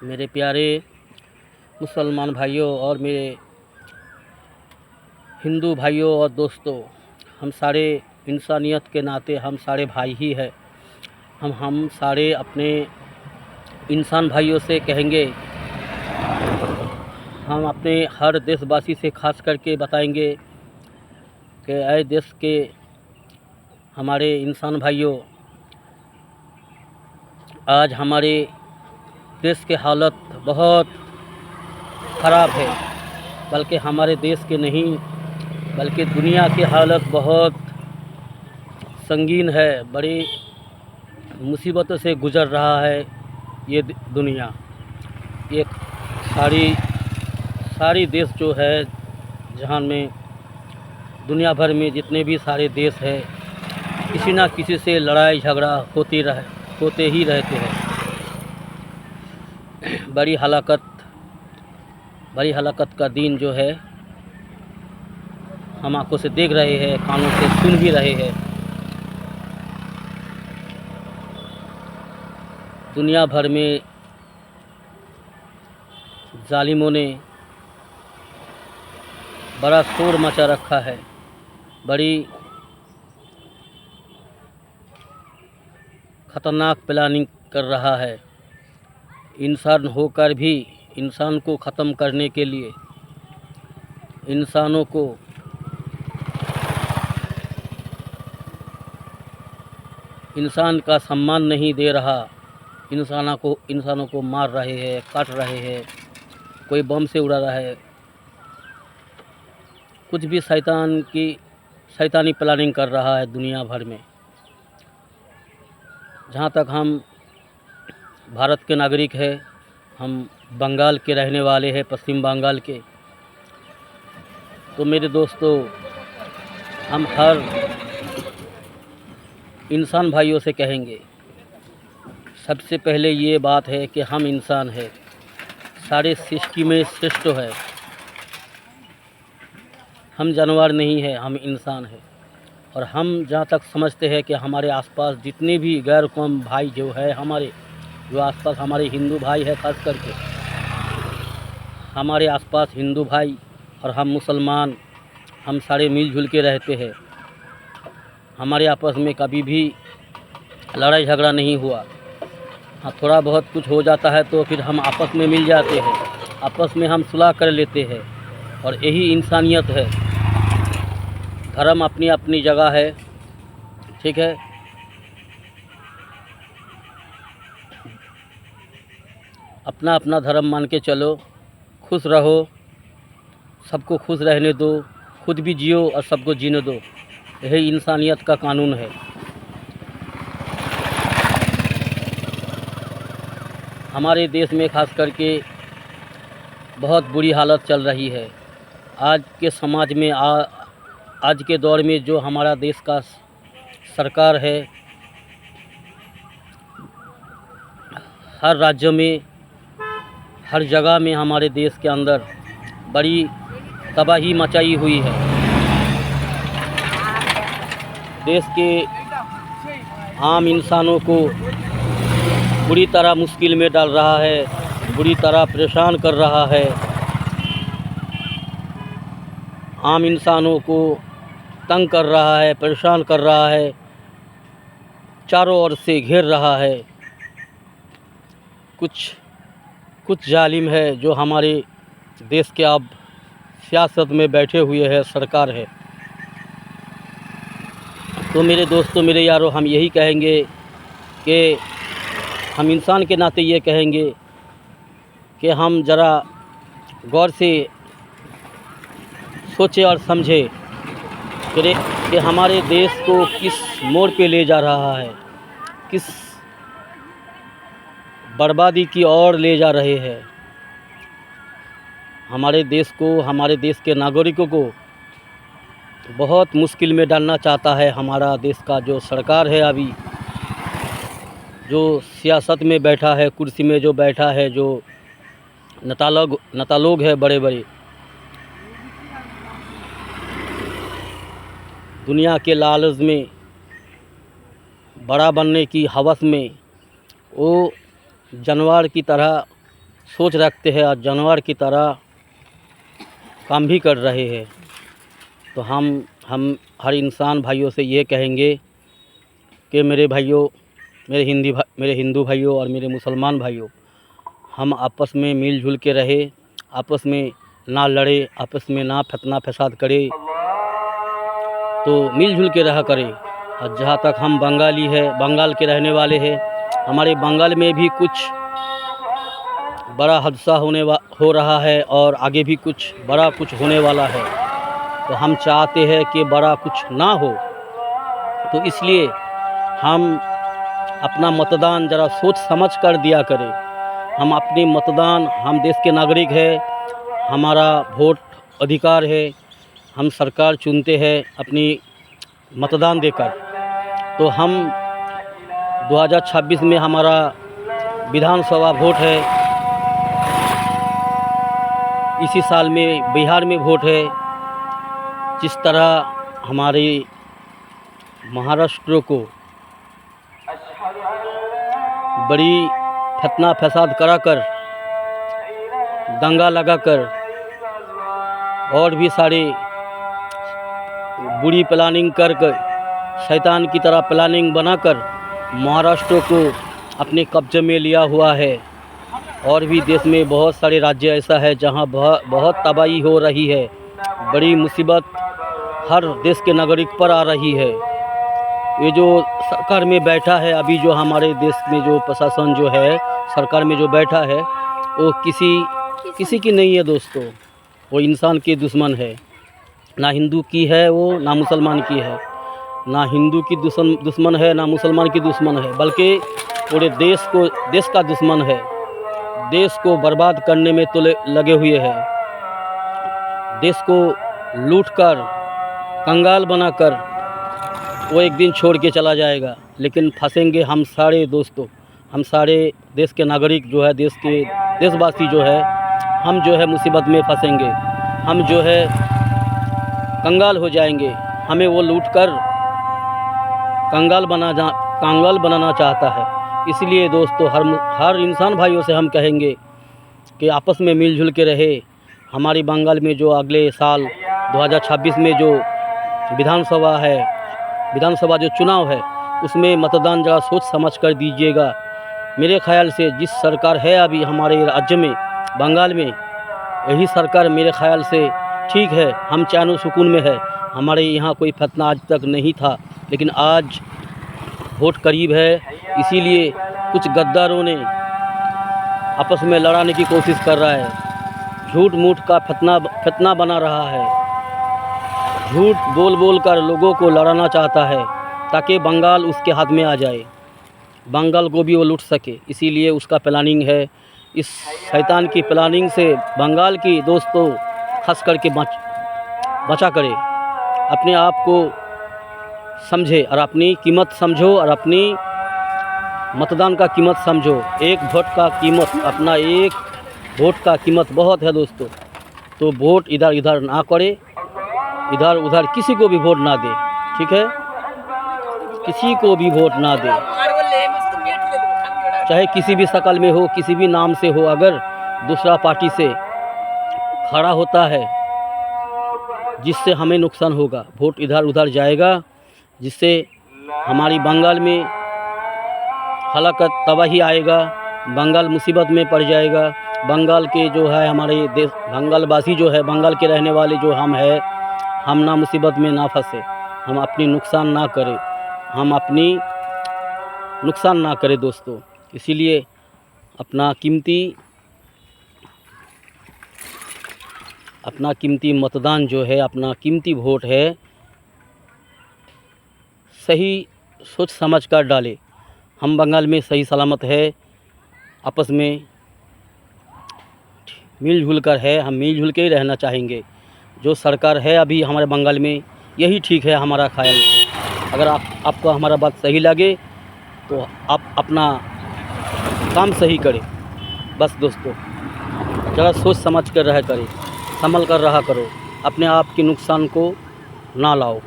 मेरे प्यारे मुसलमान भाइयों और मेरे हिंदू भाइयों और दोस्तों, हम सारे इंसानियत के नाते हम सारे भाई ही हैं। हम सारे अपने इंसान भाइयों से कहेंगे, हम अपने हर देशवासी से खास करके बताएंगे कि ऐ देश के हमारे इंसान भाइयों, आज हमारे देश की हालत बहुत ख़राब है। बल्कि हमारे देश के नहीं बल्कि दुनिया की हालत बहुत संगीन है। बड़ी मुसीबतों से गुज़र रहा है ये दुनिया। ये सारी देश जो है जहां में दुनिया भर में जितने भी सारे देश है, किसी ना किसी से लड़ाई झगड़ा होते ही रहते हैं। बड़ी हलाकत का दिन जो है हम आंखों से देख रहे हैं, कानों से सुन भी रहे हैं। दुनिया भर में जालिमों ने बड़ा शोर मचा रखा है। बड़ी ख़तरनाक प्लानिंग कर रहा है। इंसान होकर भी इंसान को ख़त्म करने के लिए, इंसान का सम्मान नहीं दे रहा। इंसानों को मार रहे हैं, काट रहे हैं, कोई बम से उड़ा रहा है। कुछ भी शैतानी प्लानिंग कर रहा है दुनिया भर में। जहाँ तक हम भारत के नागरिक हैं, हम बंगाल के रहने वाले हैं, पश्चिम बंगाल के, तो मेरे दोस्तों, हम हर इंसान भाइयों से कहेंगे, सबसे पहले ये बात है कि हम इंसान हैं। सारे सृष्टि में श्रेष्ठ है। हम जानवर नहीं है, हम इंसान हैं। और हम जहाँ तक समझते हैं कि हमारे आसपास जितने भी गैर कौम भाई जो है, जो आसपास हमारे हिंदू भाई है, ख़ास करके हमारे आसपास हिंदू भाई और हम मुसलमान, हम सारे मिलजुल के रहते हैं। हमारे आपस में कभी भी लड़ाई झगड़ा नहीं हुआ। हाँ, थोड़ा बहुत कुछ हो जाता है तो फिर हम आपस में मिल जाते हैं, आपस में हम सुलह कर लेते हैं। और यही इंसानियत है। धर्म अपनी अपनी जगह है, ठीक है। अपना अपना धर्म मान के चलो, खुश रहो, सबको खुश रहने दो, खुद भी जियो और सबको जीने दो। यही इंसानियत का कानून है। हमारे देश में खास करके बहुत बुरी हालत चल रही है। आज के समाज में आज के दौर में जो हमारा देश का सरकार है, हर राज्य में, हर जगह में हमारे देश के अंदर बड़ी तबाही मचाई हुई है। देश के आम इंसानों को बुरी तरह मुश्किल में डाल रहा है, बुरी तरह परेशान कर रहा है। आम इंसानों को तंग कर रहा है, परेशान कर रहा है, चारों ओर से घेर रहा है। कुछ जालिम है जो हमारे देश के अब सियासत में बैठे हुए हैं, सरकार है। तो मेरे दोस्तों, मेरे यारों, हम यही कहेंगे कि हम इंसान के नाते ये कहेंगे कि हम ज़रा गौर से सोचें और समझें कि हमारे देश को किस मोड़ पे ले जा रहा है, किस बर्बादी की ओर ले जा रहे हैं। हमारे देश को, हमारे देश के नागरिकों को बहुत मुश्किल में डालना चाहता है हमारा देश का जो सरकार है, अभी जो सियासत में बैठा है, कुर्सी में जो बैठा है, जो नेता लोग हैं बड़े बड़े, दुनिया के लालच में, बड़ा बनने की हवस में वो जानवर की तरह सोच रखते हैं और जानवर की तरह काम भी कर रहे हैं। तो हम हर इंसान भाइयों से ये कहेंगे कि मेरे भाइयों, मेरे हिंदू भाइयों और मेरे मुसलमान भाइयों, हम आपस में मिलजुल के रहे, आपस में ना लड़े, आपस में ना फतना फसाद करे, तो मिलजुल के रहा करें। और जहाँ तक हम बंगाली है, बंगाल के रहने वाले हैं, हमारे बंगाल में भी कुछ बड़ा हादसा हो रहा है और आगे भी कुछ बड़ा होने वाला है। तो हम चाहते हैं कि बड़ा कुछ ना हो, तो इसलिए हम अपना मतदान ज़रा सोच समझ कर दिया करें। हम अपनी मतदान, हम देश के नागरिक हैं, हमारा वोट अधिकार है, हम सरकार चुनते हैं अपनी मतदान देकर। तो हम 2026 में हमारा विधानसभा वोट है, इसी साल में बिहार में वोट है। जिस तरह हमारे महाराष्ट्र को बड़ी फतना फसाद कराकर, दंगा लगाकर और भी सारे बुरी प्लानिंग करके, शैतान की तरह प्लानिंग बनाकर महाराष्ट्र को अपने कब्जे में लिया हुआ है। और भी देश में बहुत सारे राज्य ऐसा है जहां बहुत तबाही हो रही है, बड़ी मुसीबत हर देश के नागरिक पर आ रही है। ये जो सरकार में बैठा है अभी, जो हमारे देश में जो प्रशासन जो है सरकार में जो बैठा है, वो किसी की नहीं है दोस्तों। वो इंसान के दुश्मन है, ना हिंदू की है वो, ना मुसलमान की है। ना हिंदू की दुश्मन है, ना मुसलमान की दुश्मन है, बल्कि पूरे देश का दुश्मन है। देश को बर्बाद करने में तो लगे हुए हैं। देश को लूटकर, कंगाल बनाकर वो एक दिन छोड़ के चला जाएगा, लेकिन फंसेंगे हम सारे दोस्तों, हम सारे देश के नागरिक जो है, देशवासी जो है, हम जो है मुसीबत में फंसेंगे। हम जो है कंगाल हो जाएंगे। हमें वो लूटकर कंगाल बनाना चाहता है। इसलिए दोस्तों हर इंसान भाइयों से हम कहेंगे कि आपस में मिलजुल के रहे। हमारी बंगाल में जो अगले साल 2026 में जो विधानसभा जो चुनाव है, उसमें मतदान ज़रा सोच समझ कर दीजिएगा। मेरे ख्याल से जिस सरकार है अभी हमारे राज्य में, बंगाल में, यही सरकार मेरे ख्याल से ठीक है। हम चैन सुकून में है। हमारे यहाँ कोई फतना आज तक नहीं था, लेकिन आज वोट करीब है, इसीलिए कुछ गद्दारों ने आपस में लड़ाने की कोशिश कर रहा है। झूठ मूठ का फतना बना रहा है। झूठ बोल कर लोगों को लड़ाना चाहता है ताकि बंगाल उसके हाथ में आ जाए, बंगाल को भी वो लूट सके। इसीलिए उसका प्लानिंग है। इस शैतान की प्लानिंग से बंगाल की दोस्तों खास करके बचा करे। अपने आप को समझे और अपनी कीमत समझो और अपनी मतदान का कीमत समझो। एक वोट का कीमत, अपना एक वोट का कीमत बहुत है दोस्तों। तो वोट इधर ना करे, इधर उधर किसी को भी वोट ना दे, ठीक है? किसी को भी वोट ना दे, चाहे किसी भी शक्ल में हो, किसी भी नाम से हो। अगर दूसरा पार्टी से खड़ा होता है जिससे हमें नुकसान होगा, वोट इधर उधर जाएगा, जिससे हमारी बंगाल में हलाकत तबाही आएगा, बंगाल मुसीबत में पड़ जाएगा। बंगाल के जो है हमारे देश, बंगालवासी जो है, बंगाल के रहने वाले जो हम हैं, हम ना मुसीबत में ना फंसे, हम अपनी नुकसान ना करें, हम अपनी नुकसान ना करें दोस्तों। इसीलिए अपना कीमती मतदान जो है, अपना कीमती वोट है, सही सोच समझ कर डालें। हम बंगाल में सही सलामत है, आपस में मिलजुल कर है, हम मिलजुल के ही रहना चाहेंगे। जो सरकार है अभी हमारे बंगाल में, यही ठीक है हमारा ख्याल से। अगर आपको हमारा बात सही लगे तो आप अपना काम सही करें। बस दोस्तों, ज़रा सोच समझ कर रहा करें, संभल कर रहा करो, अपने आप के नुकसान को ना लाओ।